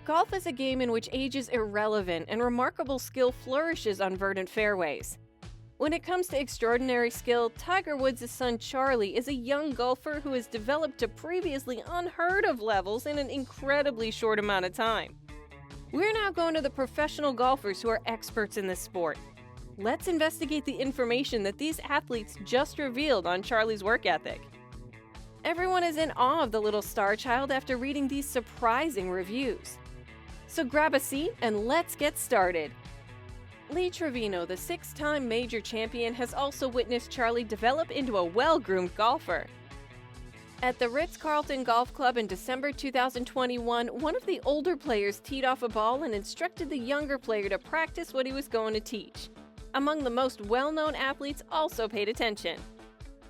Golf is a game in which age is irrelevant and remarkable skill flourishes on verdant fairways. When it comes to extraordinary skill, Tiger Woods' son Charlie is a young golfer who has developed to previously unheard of levels in an incredibly short amount of time. We're now going to the professional golfers who are experts in this sport. Let's investigate the information that these athletes just revealed on Charlie's work ethic. Everyone is in awe of the little star child after reading these surprising reviews. So grab a seat and let's get started. Lee Trevino, the 6-time major champion, has also witnessed Charlie develop into a well-groomed golfer. At the Ritz-Carlton Golf Club in December 2021, one of the older players teed off a ball and instructed the younger player to practice what he was going to teach. Among the most well-known athletes also paid attention.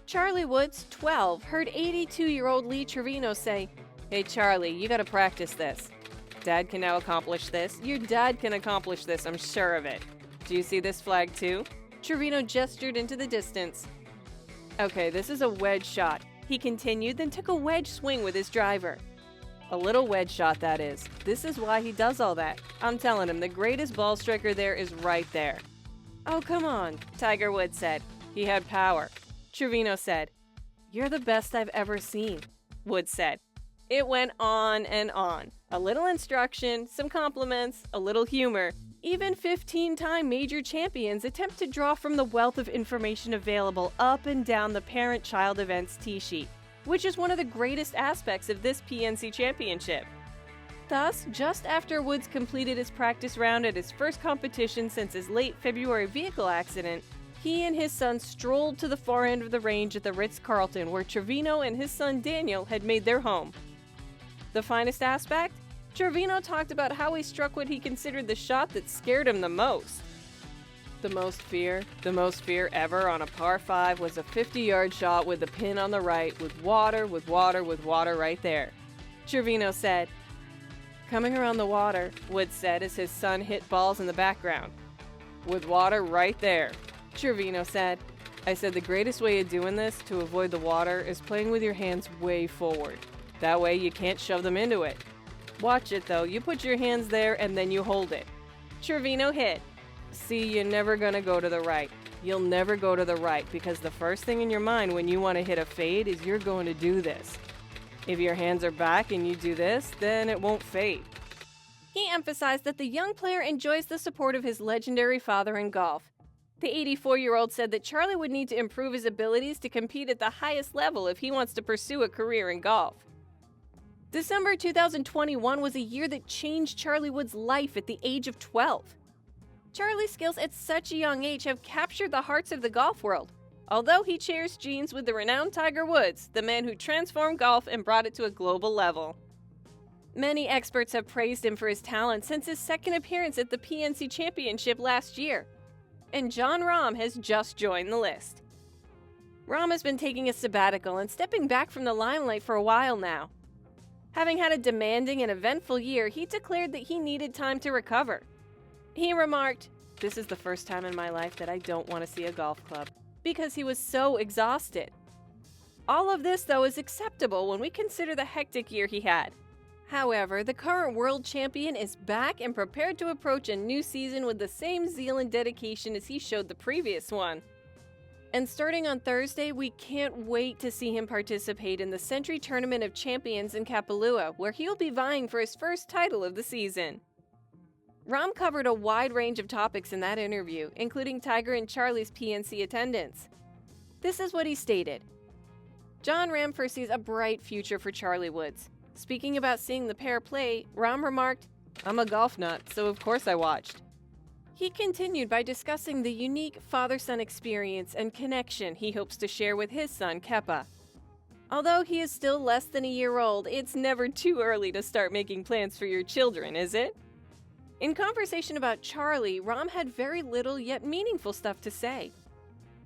Charlie Woods, 12, heard 82-year-old Lee Trevino say, "Hey Charlie, you gotta practice this. Dad can now accomplish this. Your dad can accomplish this, I'm sure of it. Do you see this flag too?" Trevino gestured into the distance. "Okay, this is a wedge shot," he continued, then took a wedge swing with his driver. A little wedge shot, that is. This is why he does all that. I'm telling him, the greatest ball striker there is right there. "Oh, come on," Tiger Woods said. "He had power." Trevino said, "You're the best I've ever seen," Woods said. It went on and on. A little instruction, some compliments, a little humor. Even 15-time major champions attempt to draw from the wealth of information available up and down the parent-child events tee sheet, which is one of the greatest aspects of this PNC Championship. Thus, just after Woods completed his practice round at his first competition since his late February vehicle accident, he and his son strolled to the far end of the range at the Ritz-Carlton, where Trevino and his son Daniel had made their home. The finest aspect? Trevino talked about how he struck what he considered the shot that scared him the most. The most fear ever on a par 5 was a 50-yard shot with the pin on the right, with water right there. Trevino said. "Coming around the water," Woods said as his son hit balls in the background. "With water right there," Trevino said. "I said the greatest way of doing this to avoid the water is playing with your hands way forward. That way you can't shove them into it. Watch it though, you put your hands there and then you hold it." Trevino hit. "See, you're never gonna go to the right. You'll never go to the right because the first thing in your mind when you want to hit a fade is you're going to do this. If your hands are back and you do this, then it won't fade." He emphasized that the young player enjoys the support of his legendary father in golf. The 84-year-old said that Charlie would need to improve his abilities to compete at the highest level if he wants to pursue a career in golf. December 2021 was a year that changed Charlie Woods' life at the age of 12. Charlie's skills at such a young age have captured the hearts of the golf world, although he shares genes with the renowned Tiger Woods, the man who transformed golf and brought it to a global level. Many experts have praised him for his talent since his second appearance at the PNC Championship last year. And Jon Rahm has just joined the list. Rahm has been taking a sabbatical and stepping back from the limelight for a while now. Having had a demanding and eventful year, he declared that he needed time to recover. He remarked, "This is the first time in my life that I don't want to see a golf club," because he was so exhausted. All of this, though, is acceptable when we consider the hectic year he had. However, the current world champion is back and prepared to approach a new season with the same zeal and dedication as he showed the previous one. And starting on Thursday, we can't wait to see him participate in the Century Tournament of Champions in Kapalua, where he'll be vying for his first title of the season. Rahm covered a wide range of topics in that interview, including Tiger and Charlie's PNC attendance. This is what he stated. Jon Rahm foresees a bright future for Charlie Woods. Speaking about seeing the pair play, Rahm remarked, "I'm a golf nut, so of course I watched." He continued by discussing the unique father-son experience and connection he hopes to share with his son, Kepa. Although he is still less than a year old, it's never too early to start making plans for your children, is it? In conversation about Charlie, Rahm had very little yet meaningful stuff to say.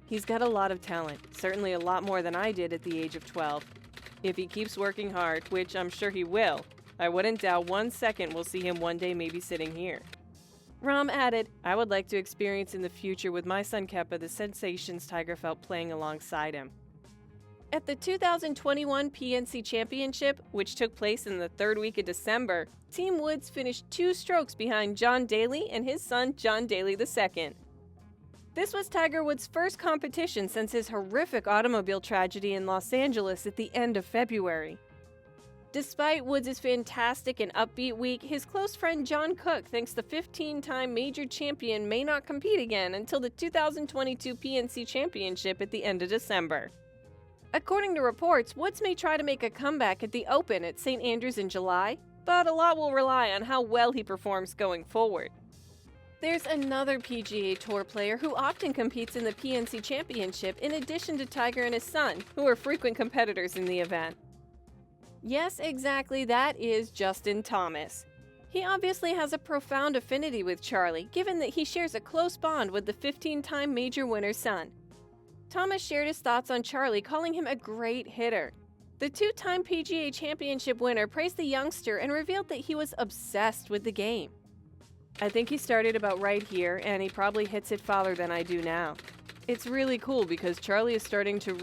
"He's got a lot of talent, certainly a lot more than I did at the age of 12. If he keeps working hard, which I'm sure he will, I wouldn't doubt 1 second we'll see him one day maybe sitting here." Rahm added, "I would like to experience in the future with my son Kepa the sensations Tiger felt playing alongside him." At the 2021 PNC Championship, which took place in the third week of December, Team Woods finished 2 strokes behind John Daly and his son John Daly II. This was Tiger Woods' first competition since his horrific automobile tragedy in Los Angeles at the end of February. Despite Woods' fantastic and upbeat week, his close friend John Cook thinks the 15-time major champion may not compete again until the 2022 PNC Championship at the end of December. According to reports, Woods may try to make a comeback at the Open at St. Andrews in July, but a lot will rely on how well he performs going forward. There's another PGA Tour player who often competes in the PNC Championship in addition to Tiger and his son, who are frequent competitors in the event. Yes, exactly, that is Justin Thomas. He obviously has a profound affinity with Charlie, given that he shares a close bond with the 15-time major winner's son. Thomas shared his thoughts on Charlie, calling him a great hitter. The 2-time PGA Championship winner praised the youngster and revealed that he was obsessed with the game. I think he started about right here, and he probably hits it farther than I do now. It's really cool because Charlie is starting to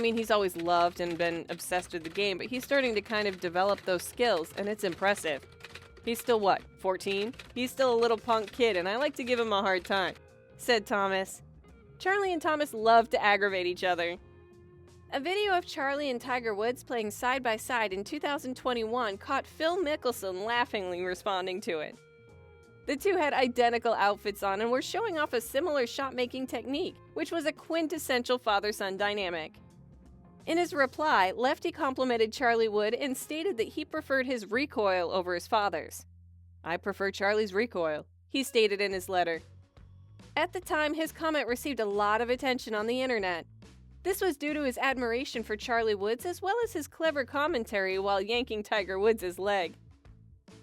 he's always loved and been obsessed with the game, but he's starting to kind of develop those skills, and it's impressive. He's still 14? He's still a little punk kid, and I like to give him a hard time, said Thomas. Charlie and Thomas love to aggravate each other. A video of Charlie and Tiger Woods playing side by side in 2021 caught Phil Mickelson laughingly responding to it. The two had identical outfits on and were showing off a similar shot-making technique, which was a quintessential father-son dynamic. In his reply, Lefty complimented Charlie Wood and stated that he preferred his recoil over his father's. "I prefer Charlie's recoil," he stated in his letter. At the time, his comment received a lot of attention on the internet. This was due to his admiration for Charlie Woods as well as his clever commentary while yanking Tiger Woods' leg.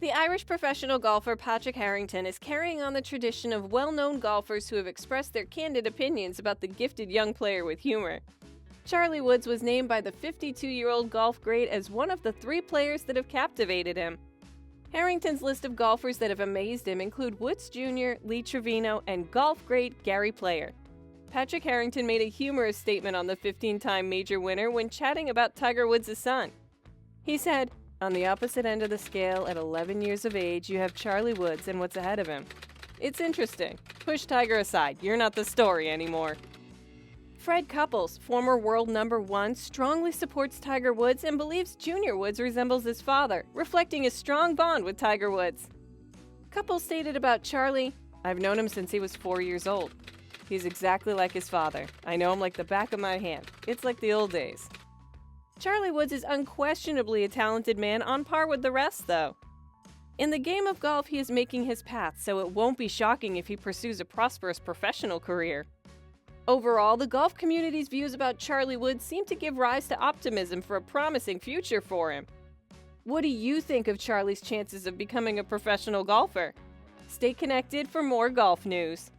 The Irish professional golfer Patrick Harrington is carrying on the tradition of well-known golfers who have expressed their candid opinions about the gifted young player with humor. Charlie Woods was named by the 52-year-old golf great as one of the 3 players that have captivated him. Harrington's list of golfers that have amazed him include Woods Jr., Lee Trevino, and golf great Gary Player. Patrick Harrington made a humorous statement on the 15-time major winner when chatting about Tiger Woods' son. He said, "On the opposite end of the scale, at 11 years of age, you have Charlie Woods and what's ahead of him. It's interesting. Push Tiger aside. You're not the story anymore." Fred Couples, former world #1, strongly supports Tiger Woods and believes Junior Woods resembles his father, reflecting his strong bond with Tiger Woods. Couples stated about Charlie, "I've known him since he was 4 years old. He's exactly like his father. I know him like the back of my hand. It's like the old days." Charlie Woods is unquestionably a talented man on par with the rest, though. In the game of golf, he is making his path, so it won't be shocking if he pursues a prosperous professional career. Overall, the golf community's views about Charlie Woods seem to give rise to optimism for a promising future for him. What do you think of Charlie's chances of becoming a professional golfer? Stay connected for more golf news.